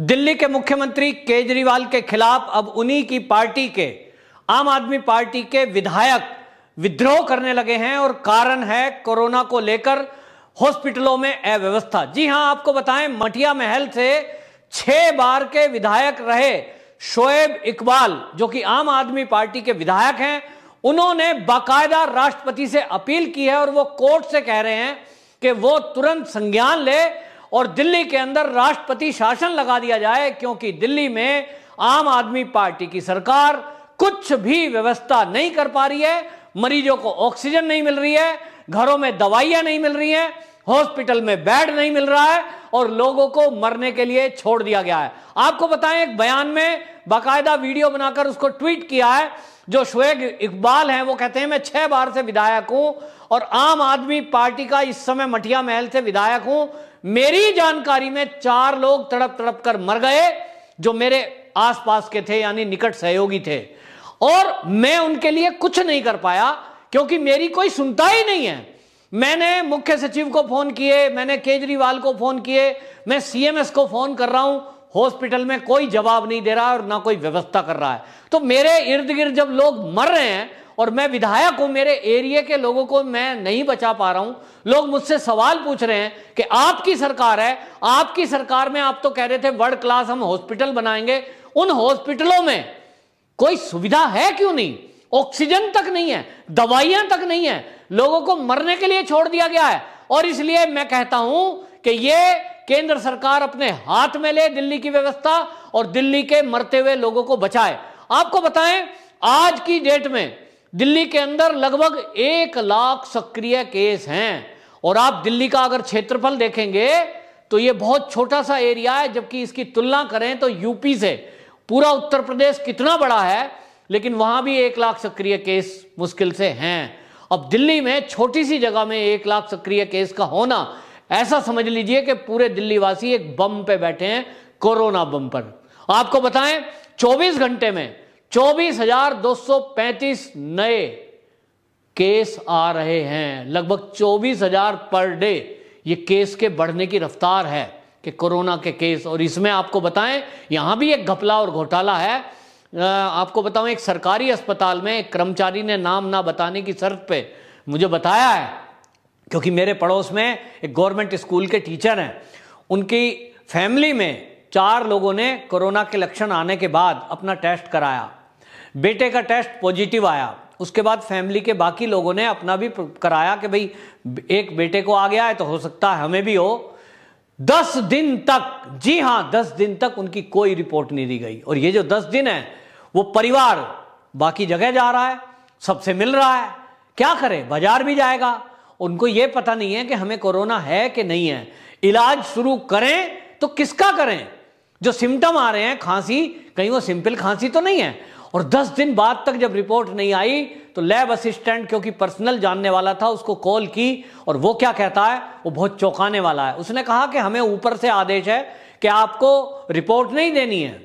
दिल्ली के मुख्यमंत्री केजरीवाल के खिलाफ अब उन्हीं की पार्टी के आम आदमी पार्टी के विधायक विद्रोह करने लगे हैं और कारण है कोरोना को लेकर हॉस्पिटलों में अव्यवस्था। जी हां, आपको बताएं, मटिया महल से 6 बार के विधायक रहे शोएब इकबाल, जो कि आम आदमी पार्टी के विधायक हैं, उन्होंने बाकायदा राष्ट्रपति से अपील की है और वो कोर्ट से कह रहे हैं कि वो तुरंत संज्ञान ले और दिल्ली के अंदर राष्ट्रपति शासन लगा दिया जाए, क्योंकि दिल्ली में आम आदमी पार्टी की सरकार कुछ भी व्यवस्था नहीं कर पा रही है। मरीजों को ऑक्सीजन नहीं मिल रही है, घरों में दवाइयां नहीं मिल रही हैं, हॉस्पिटल में बेड नहीं मिल रहा है और लोगों को मरने के लिए छोड़ दिया गया है। आपको बताएं, एक बयान में बाकायदा वीडियो बनाकर उसको ट्वीट किया है जो शोएब इकबाल हैं। वो कहते हैं, मैं 6 बार से विधायक हूं और आम आदमी पार्टी का इस समय मटिया महल से विधायक हूं। मेरी जानकारी में 4 लोग तड़प तड़प कर मर गए जो मेरे आसपास के थे, यानी निकट सहयोगी थे, और मैं उनके लिए कुछ नहीं कर पाया क्योंकि मेरी कोई सुनता ही नहीं है। मैंने मुख्य सचिव को फोन किए, मैंने केजरीवाल को फोन किए, मैं सीएमएस को फोन कर रहा हूं, हॉस्पिटल में कोई जवाब नहीं दे रहा है और ना कोई व्यवस्था कर रहा है। तो मेरे इर्द गिर्द जब लोग मर रहे हैं और मैं विधायक हूं, मेरे एरिया के लोगों को मैं नहीं बचा पा रहा हूं, लोग मुझसे सवाल पूछ रहे हैं कि आपकी सरकार है, आपकी सरकार में आप तो कह रहे थे वर्ल्ड क्लास हम हॉस्पिटल बनाएंगे, उन हॉस्पिटलों में कोई सुविधा है क्यों नहीं? ऑक्सीजन तक नहीं है, दवाइयां तक नहीं है, लोगों को मरने के लिए छोड़ दिया गया है। और इसलिए मैं कहता हूं कि यह केंद्र सरकार अपने हाथ में ले दिल्ली की व्यवस्था और दिल्ली के मरते हुए लोगों को बचाए। आपको बताएं, आज की डेट में दिल्ली के अंदर लगभग 1 लाख सक्रिय केस हैं और आप दिल्ली का अगर क्षेत्रफल देखेंगे तो यह बहुत छोटा सा एरिया है, जबकि इसकी तुलना करें तो यूपी से पूरा उत्तर प्रदेश कितना बड़ा है, लेकिन वहां भी 1 लाख सक्रिय केस मुश्किल से हैं। अब दिल्ली में छोटी सी जगह में 1 लाख सक्रिय केस का होना, ऐसा समझ लीजिए कि पूरे दिल्ली वासी एक बम पे बैठे हैं, कोरोना बम पर। आपको बताएं, 24 घंटे में 24,235 नए केस आ रहे हैं, लगभग 24,000 पर डे। ये केस के बढ़ने की रफ्तार है कि कोरोना के केस। और इसमें आपको बताएं, यहां भी एक घपला और घोटाला है। आपको बताऊं, एक सरकारी अस्पताल में एक कर्मचारी ने नाम ना बताने की शर्त पे मुझे बताया है, क्योंकि मेरे पड़ोस में एक गवर्नमेंट स्कूल के टीचर हैं, उनकी फैमिली में 4 लोगों ने कोरोना के लक्षण आने के बाद अपना टेस्ट कराया, बेटे का टेस्ट पॉजिटिव आया। उसके बाद फैमिली के बाकी लोगों ने अपना भी कराया कि भाई एक बेटे को आ गया है तो हो सकता है हमें भी हो। 10 दिन तक, जी हां 10 दिन तक उनकी कोई रिपोर्ट नहीं दी गई। और ये जो 10 दिन है, वो परिवार बाकी जगह जा रहा है, सबसे मिल रहा है, क्या करे, बाजार भी जाएगा। उनको ये पता नहीं है कि हमें कोरोना है कि नहीं है। इलाज शुरू करें तो किसका करें? जो सिम्टम आ रहे हैं, खांसी, कहीं वो सिंपल खांसी तो नहीं है। और 10 दिन बाद तक जब रिपोर्ट नहीं आई तो लैब असिस्टेंट, क्योंकि पर्सनल जानने वाला था, उसको कॉल की और वो क्या कहता है, वो बहुत चौंकाने वाला है। उसने कहा कि हमें ऊपर से आदेश है कि आपको रिपोर्ट नहीं देनी है,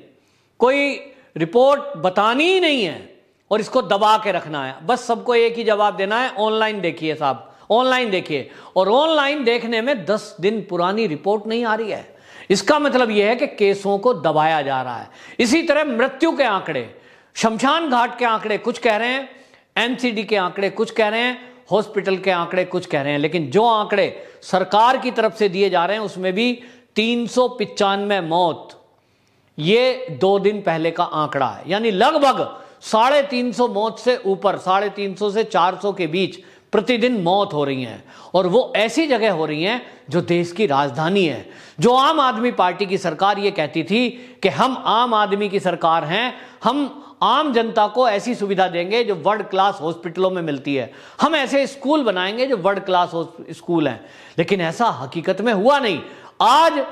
कोई रिपोर्ट बतानी ही नहीं है और इसको दबा के रखना है। बस सबको एक ही जवाब देना है, ऑनलाइन देखिए साहब, ऑनलाइन देखिए। और ऑनलाइन देखने में 10 दिन पुरानी रिपोर्ट नहीं आ रही है। इसका मतलब यह है कि केसों को दबाया जा रहा है। इसी तरह मृत्यु के आंकड़े, शमशान घाट के आंकड़े कुछ कह रहे हैं, एनसीडी के आंकड़े कुछ कह रहे हैं, हॉस्पिटल के आंकड़े कुछ कह रहे हैं, लेकिन जो आंकड़े सरकार की तरफ से दिए जा रहे हैं उसमें भी 395 मौत, ये 2 दिन पहले का आंकड़ा है। यानी लगभग 350 मौत से ऊपर, 350 से 400 के बीच प्रतिदिन मौत हो रही हैं। और वो ऐसी जगह हो रही हैं जो देश की राजधानी है। जो आम आदमी पार्टी की सरकार ये कहती थी कि हम आम आदमी की सरकार हैं, हम आम जनता को ऐसी सुविधा देंगे जो वर्ल्ड क्लास हॉस्पिटलों में मिलती है, हम ऐसे स्कूल बनाएंगे जो वर्ल्ड क्लास स्कूल हैं, लेकिन ऐसा हकीकत में हुआ नहीं। आज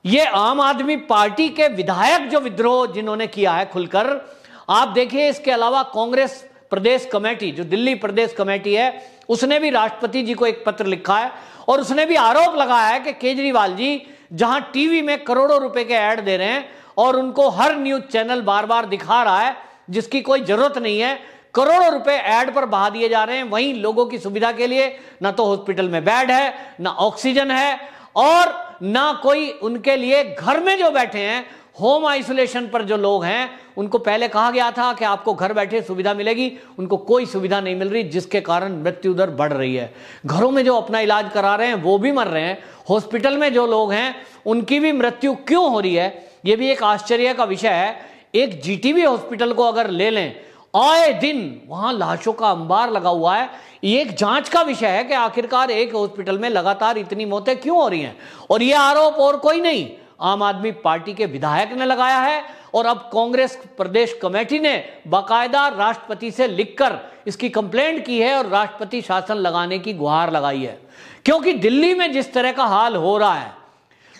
ये आम आदमी पार्टी के विधायक जो विद्रोह जिन्होंने किया है खुलकर, आप देखिए। इसके अलावा कांग्रेस प्रदेश कमेटी, जो दिल्ली प्रदेश कमेटी है, उसने भी राष्ट्रपति जी को एक पत्र लिखा है और उसने भी आरोप लगाया है कि केजरीवाल जी जहां टीवी में करोड़ों रुपए के ऐड दे रहे हैं और उनको हर न्यूज चैनल बार बार दिखा रहा है जिसकी कोई जरूरत नहीं है, करोड़ों रुपए ऐड पर बहा दिए जा रहे हैं, वहीं लोगों की सुविधा के लिए ना तो हॉस्पिटल में बेड है, ना ऑक्सीजन है और ना कोई उनके लिए घर में जो बैठे हैं होम आइसोलेशन पर जो लोग हैं उनको पहले कहा गया था कि आपको घर बैठे सुविधा मिलेगी, उनको कोई सुविधा नहीं मिल रही, जिसके कारण मृत्यु दर बढ़ रही है। घरों में जो अपना इलाज करा रहे हैं वो भी मर रहे हैं, हॉस्पिटल में जो लोग हैं उनकी भी मृत्यु क्यों हो रही है, ये भी एक आश्चर्य का विषय है। एक जीटीबी हॉस्पिटल को अगर ले लें, आए दिन वहां लाशों का अंबार लगा हुआ है। ये एक जांच का विषय है कि आखिरकार एक हॉस्पिटल में लगातार इतनी मौतें क्यों हो रही हैं। और ये आरोप और कोई नहीं, आम आदमी पार्टी के विधायक ने लगाया है और अब कांग्रेस प्रदेश कमेटी ने बाकायदा राष्ट्रपति से लिखकर इसकी कंप्लेंट की है और राष्ट्रपति शासन लगाने की गुहार लगाई है। क्योंकि दिल्ली में जिस तरह का हाल हो रहा है,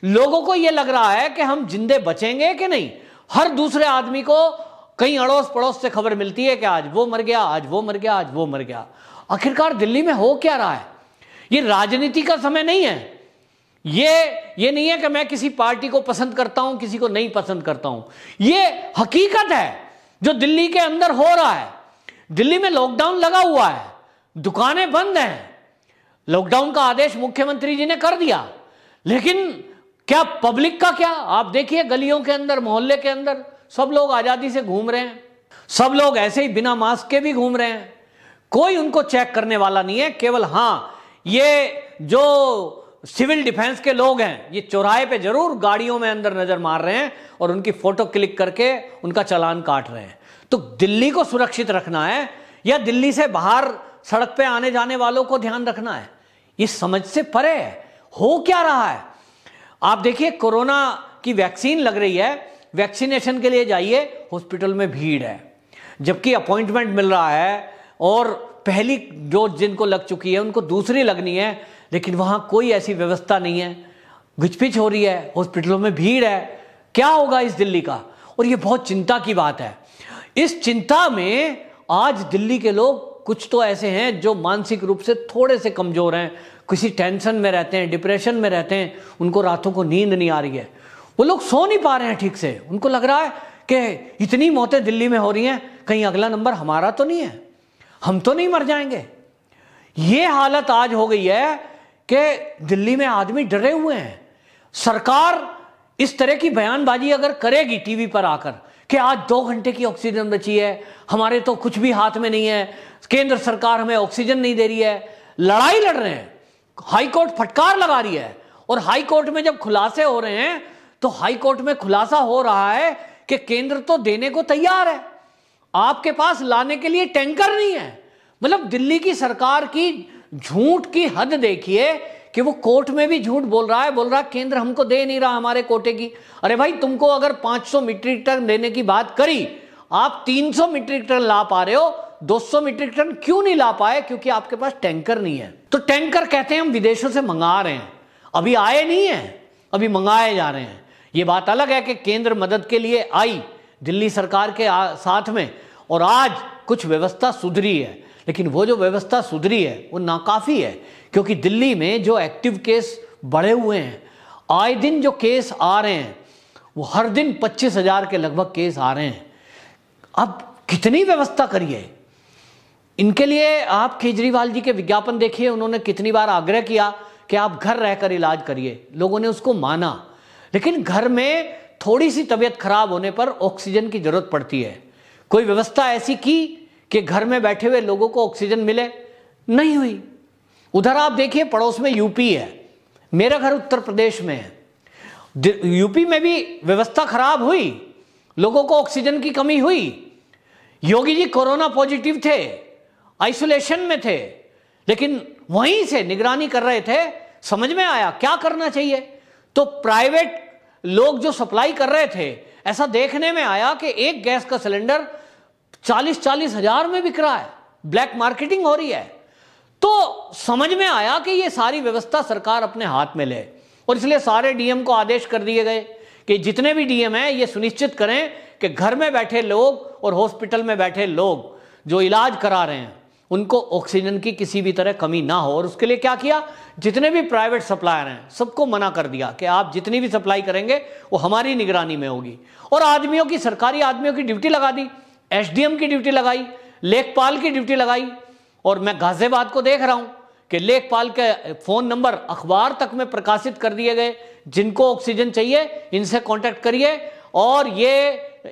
लोगों को यह लग रहा है कि हम जिंदे बचेंगे कि नहीं। हर दूसरे आदमी को कहीं अड़ोस पड़ोस से खबर मिलती है कि आज वो मर गया, आज वो मर गया, आज वो मर गया। आखिरकार दिल्ली में हो क्या रहा है? ये राजनीति का समय नहीं है। ये नहीं है कि मैं किसी पार्टी को पसंद करता हूं, किसी को नहीं पसंद करता हूं। ये हकीकत है जो दिल्ली के अंदर हो रहा है। दिल्ली में लॉकडाउन लगा हुआ है, दुकानें बंद हैं, लॉकडाउन का आदेश मुख्यमंत्री जी ने कर दिया, लेकिन क्या पब्लिक का क्या? आप देखिए गलियों के अंदर, मोहल्ले के अंदर सब लोग आजादी से घूम रहे हैं, सब लोग ऐसे ही बिना मास्क के भी घूम रहे हैं, कोई उनको चेक करने वाला नहीं है। केवल ये जो सिविल डिफेंस के लोग हैं ये चौराहे पे जरूर गाड़ियों में अंदर नजर मार रहे हैं और उनकी फोटो क्लिक करके उनका चालान काट रहे हैं। तो दिल्ली को सुरक्षित रखना है या दिल्ली से बाहर सड़क पे आने जाने वालों को ध्यान रखना है, ये समझ से परे है। हो क्या रहा है आप देखिए, कोरोना की वैक्सीन लग रही है, वैक्सीनेशन के लिए जाइए, हॉस्पिटल में भीड़ है, जबकि अपॉइंटमेंट मिल रहा है और पहली डोज जिनको लग चुकी है उनको दूसरी लगनी है, लेकिन वहां कोई ऐसी व्यवस्था नहीं है। घिचपिच हो रही है, हॉस्पिटलों में भीड़ है। क्या होगा इस दिल्ली का? और ये बहुत चिंता की बात है। इस चिंता में आज दिल्ली के लोग कुछ तो ऐसे हैं जो मानसिक रूप से थोड़े से कमजोर हैं, किसी टेंशन में रहते हैं, डिप्रेशन में रहते हैं, उनको रातों को नींद नहीं आ रही है, वो लोग सो नहीं पा रहे हैं ठीक से। उनको लग रहा है कि इतनी मौतें दिल्ली में हो रही हैं, कहीं अगला नंबर हमारा तो नहीं है, हम तो नहीं मर जाएंगे। ये हालत आज हो गई है कि दिल्ली में आदमी डरे हुए हैं। सरकार इस तरह की बयानबाजी अगर करेगी टीवी पर आकर कि आज 2 घंटे की ऑक्सीजन बची है, हमारे तो कुछ भी हाथ में नहीं है, केंद्र सरकार हमें ऑक्सीजन नहीं दे रही है, लड़ाई लड़ रहे हैं, हाई कोर्ट फटकार लगा रही है। और हाई कोर्ट में जब खुलासे हो रहे हैं तो हाई कोर्ट में खुलासा हो रहा है कि केंद्र तो देने को तैयार है, आपके पास लाने के लिए टैंकर नहीं है। मतलब दिल्ली की सरकार की झूठ की हद देखिए कि वो कोर्ट में भी झूठ बोल रहा है केंद्र हमको दे नहीं रहा हमारे कोटे की। अरे भाई, तुमको अगर 500 मीट्रिक टन देने की बात करी, आप 300 मीट्रिक टन ला पा रहे हो, 200 मीट्रिक टन क्यों नहीं ला पाए? क्योंकि आपके पास टैंकर नहीं है। तो टैंकर कहते हैं हम विदेशों से मंगा रहे हैं, अभी आए नहीं है, अभी मंगाए जा रहे हैं। ये बात अलग है कि केंद्र मदद के लिए आई दिल्ली सरकार के साथ में और आज कुछ व्यवस्था सुधरी है, लेकिन वो जो व्यवस्था सुधरी है वो नाकाफी है। क्योंकि दिल्ली में जो एक्टिव केस बढ़े हुए हैं, आए दिन जो केस आ रहे हैं वो हर दिन 25,000 के लगभग केस आ रहे हैं। अब कितनी व्यवस्था करिए इनके लिए? आप केजरीवाल जी के विज्ञापन देखिए, उन्होंने कितनी बार आग्रह किया कि आप घर रहकर इलाज करिए, लोगों ने उसको माना, लेकिन घर में थोड़ी सी तबीयत खराब होने पर ऑक्सीजन की जरूरत पड़ती है। कोई व्यवस्था ऐसी की कि घर में बैठे हुए लोगों को ऑक्सीजन मिले? नहीं हुई। उधर आप देखिए पड़ोस में यूपी है, मेरा घर उत्तर प्रदेश में है, यूपी में भी व्यवस्था खराब हुई, लोगों को ऑक्सीजन की कमी हुई। योगी जी कोरोना पॉजिटिव थे, आइसोलेशन में थे, लेकिन वहीं से निगरानी कर रहे थे। समझ में आया क्या करना चाहिए, तो प्राइवेट लोग जो सप्लाई कर रहे थे, ऐसा देखने में आया कि एक गैस का सिलेंडर 40-40 हजार में बिक रहा है, ब्लैक मार्केटिंग हो रही है। तो समझ में आया कि ये सारी व्यवस्था सरकार अपने हाथ में ले, और इसलिए सारे डीएम को आदेश कर दिए गए कि जितने भी डीएम हैं ये सुनिश्चित करें कि घर में बैठे लोग और हॉस्पिटल में बैठे लोग जो इलाज करा रहे हैं उनको ऑक्सीजन की किसी भी तरह कमी ना हो। और उसके लिए क्या किया, जितने भी प्राइवेट सप्लायर हैं सबको मना कर दिया कि आप जितनी भी सप्लाई करेंगे वो हमारी निगरानी में होगी। और आदमियों की, सरकारी आदमियों की ड्यूटी लगा दी, एसडीएम की ड्यूटी लगाई, लेखपाल की ड्यूटी लगाई। और मैं गाजियाबाद को देख रहा हूं कि लेखपाल के फोन नंबर अखबार तक में प्रकाशित कर दिए गए, जिनको ऑक्सीजन चाहिए इनसे कांटेक्ट करिए और ये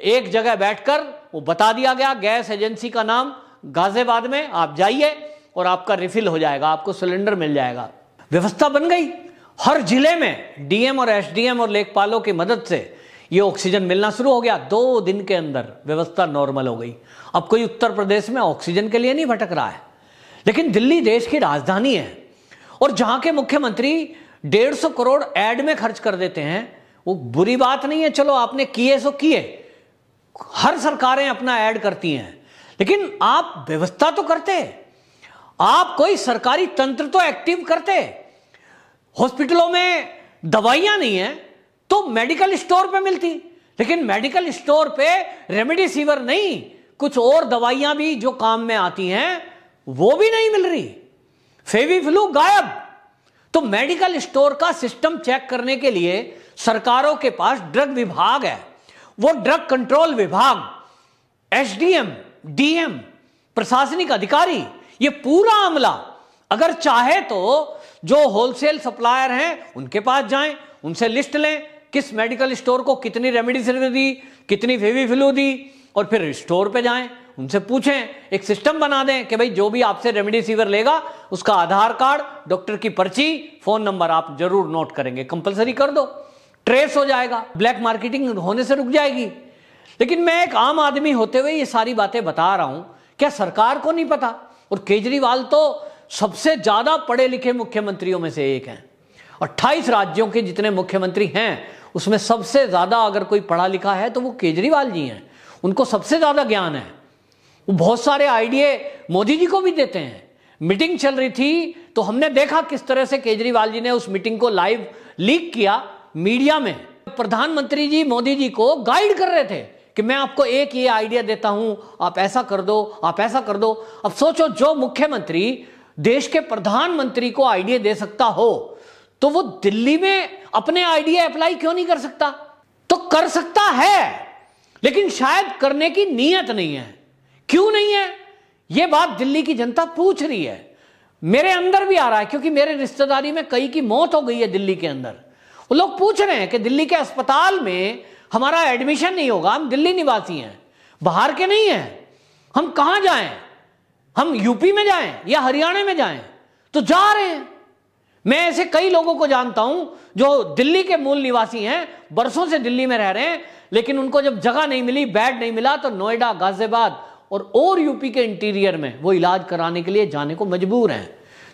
एक जगह बैठकर वो बता दिया गया, गैस एजेंसी का नाम गाजियाबाद में, आप जाइए और आपका रिफिल हो जाएगा, आपको सिलेंडर मिल जाएगा। व्यवस्था बन गई। हर जिले में डीएम और एसडीएम और लेखपालों की मदद से ये ऑक्सीजन मिलना शुरू हो गया। 2 दिन के अंदर व्यवस्था नॉर्मल हो गई। अब कोई उत्तर प्रदेश में ऑक्सीजन के लिए नहीं भटक रहा है। लेकिन दिल्ली देश की राजधानी है और जहां के मुख्यमंत्री 150 करोड़ ऐड में खर्च कर देते हैं, वो बुरी बात नहीं है, चलो आपने किए सो किए। हर सरकारें अपना ऐड करती हैं, लेकिन आप व्यवस्था तो करते, आप कोई सरकारी तंत्र तो एक्टिव करते। हॉस्पिटलों में दवाइयां नहीं है तो मेडिकल स्टोर पे मिलती, लेकिन मेडिकल स्टोर पे रेमडेसिविर नहीं, कुछ और दवाइयां भी जो काम में आती हैं वो भी नहीं मिल रही। फेविफ्लू गायब। तो मेडिकल स्टोर का सिस्टम चेक करने के लिए सरकारों के पास ड्रग विभाग है, वो ड्रग कंट्रोल विभाग, एसडीएम, डीएम, प्रशासनिक अधिकारी, ये पूरा अमला अगर चाहे तो जो होलसेल सप्लायर हैं उनके पास जाएं, उनसे लिस्ट लें, किस मेडिकल स्टोर को कितनी रेमडेसिविर दी, कितनी फेविफ्लू दी, और फिर स्टोर पे जाएं, उनसे पूछें, एक सिस्टम बना दें कि भाई जो भी आपसे रेमडेसिविर लेगा उसका आधार कार्ड, डॉक्टर की पर्ची, फोन नंबर आप जरूर नोट करेंगे, कंपलसरी कर दो, ट्रेस हो जाएगा, ब्लैक मार्केटिंग होने से रुक जाएगी। लेकिन मैं एक आम आदमी होते हुए ये सारी बातें बता रहा हूं, क्या सरकार को नहीं पता? और केजरीवाल तो सबसे ज्यादा पढ़े लिखे मुख्यमंत्रियों में से एक हैं। 28 राज्यों के जितने मुख्यमंत्री हैं उसमें सबसे ज्यादा अगर कोई पढ़ा लिखा है तो वो केजरीवाल जी हैं। उनको सबसे ज्यादा ज्ञान है। वो बहुत सारे आइडिया मोदी जी को भी देते हैं। मीटिंग चल रही थी तो हमने देखा किस तरह से केजरीवाल जी ने उस मीटिंग को लाइव लीक किया मीडिया में। प्रधानमंत्री जी मोदी जी को गाइड कर रहे थे कि मैं आपको एक ये आइडिया देता हूं, आप ऐसा कर दो, आप ऐसा कर दो। अब सोचो, जो मुख्यमंत्री देश के प्रधानमंत्री को आइडिया दे सकता हो तो वो दिल्ली में अपने आइडिया अप्लाई क्यों नहीं कर सकता? तो कर सकता है, लेकिन शायद करने की नीयत नहीं है। क्यों नहीं है? यह बात दिल्ली की जनता पूछ रही है। मेरे अंदर भी आ रहा है, क्योंकि मेरे रिश्तेदारी में कई की मौत हो गई है दिल्ली के अंदर। वो लोग पूछ रहे हैं कि दिल्ली के अस्पताल में हमारा एडमिशन नहीं होगा, हम दिल्ली निवासी हैं, बाहर के नहीं हैं, हम कहां जाएं? हम यूपी में जाएं या हरियाणा में जाएं? तो जा रहे हैं। मैं ऐसे कई लोगों को जानता हूं जो दिल्ली के मूल निवासी हैं, बरसों से दिल्ली में रह रहे हैं, लेकिन उनको जब जगह नहीं मिली, बेड नहीं मिला, तो नोएडा, गाजियाबाद और यूपी के इंटीरियर में वो इलाज कराने के लिए जाने को मजबूर हैं।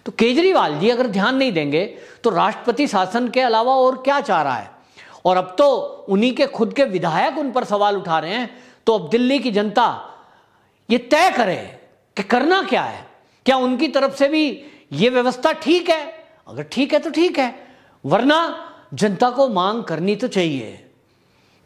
तो केजरीवाल जी अगर ध्यान नहीं देंगे तो राष्ट्रपति शासन के अलावा और क्या चाह रहा है? और अब तो उन्हीं के खुद के विधायक उन पर सवाल उठा रहे हैं। तो अब दिल्ली की जनता ये तय करे कि करना क्या है। क्या उनकी तरफ से भी ये व्यवस्था ठीक है? अगर ठीक है तो ठीक है, वरना जनता को मांग करनी तो चाहिए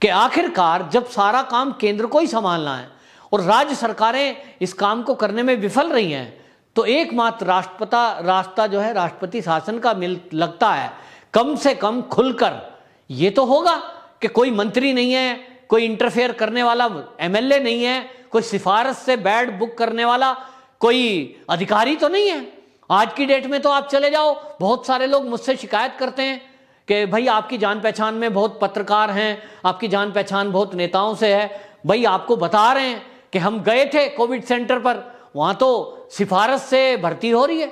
कि आखिरकार जब सारा काम केंद्र को ही संभालना है और राज्य सरकारें इस काम को करने में विफल रही हैं, तो एकमात्र रास्ता जो है राष्ट्रपति शासन का लगता है। कम से कम खुलकर ये तो होगा कि कोई मंत्री नहीं है, कोई इंटरफेयर करने वाला एमएलए नहीं है, कोई सिफारिश से बेड बुक करने वाला कोई अधिकारी तो नहीं है। आज की डेट में तो आप चले जाओ, बहुत सारे लोग मुझसे शिकायत करते हैं कि भाई आपकी जान पहचान में बहुत पत्रकार हैं, आपकी जान पहचान बहुत नेताओं से है। भाई आपको बता रहे हैं कि हम गए थे कोविड सेंटर पर, वहां तो सिफारिश से भर्ती हो रही है,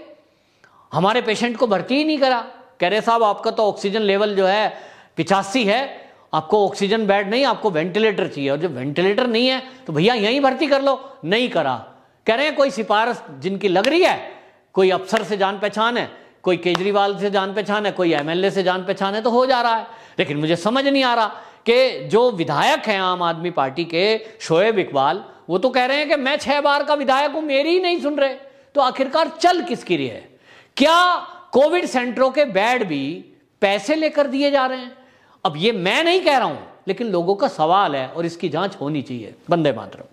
हमारे पेशेंट को भर्ती ही नहीं करा। कह रहे साहब आपका तो ऑक्सीजन लेवल जो है 85 है, आपको ऑक्सीजन बेड नहीं, आपको वेंटिलेटर चाहिए, और जब वेंटिलेटर नहीं है तो भैया यहीं भर्ती कर लो। नहीं करा। कह रहे हैं कोई सिफारिश जिनकी लग रही है, कोई अफसर से जान पहचान है, कोई केजरीवाल से जान पहचान है, कोई एमएलए से जान पहचान है, तो हो जा रहा है। लेकिन मुझे समझ नहीं आ रहा कि जो विधायक हैं आम आदमी पार्टी के, शोएब इकबाल, वो तो कह रहे हैं कि मैं 6 बार का विधायक हूं, मेरी ही नहीं सुन रहे। तो आखिरकार चल किसकी रही है? क्या कोविड सेंटरों के बेड भी पैसे लेकर दिए जा रहे हैं? अब ये मैं नहीं कह रहा हूं, लेकिन लोगों का सवाल है और इसकी जांच होनी चाहिए। वंदे मातरम।